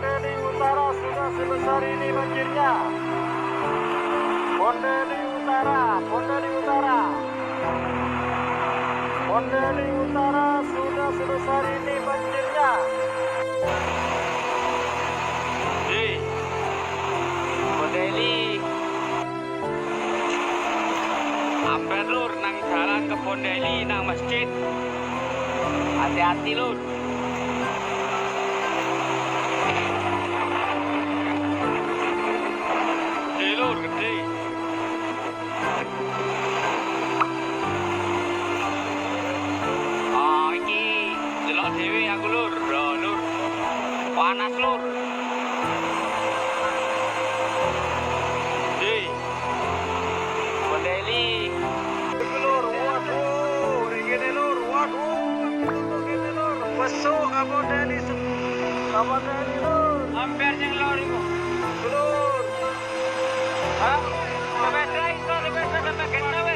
Bondeli Utara sudah sebesar ini banjirnya. Bondeli Utara, Bondeli Utara. Bondeli Utara sudah sebesar ini banjirnya. Bondeli hampir lur nang jalan ke Bondeli nang masjid. Hati-hati lur. Gede lur, gede. Oh iki delok dhewe aku lur, lur. Panas lur. Bondeli Lur, waduh, begini lur, waduh, begini lur, masuk ke Bondeli, ke Bondeli lur, hampir yang lor iku. lur. Hah? Sampai try itu, sampai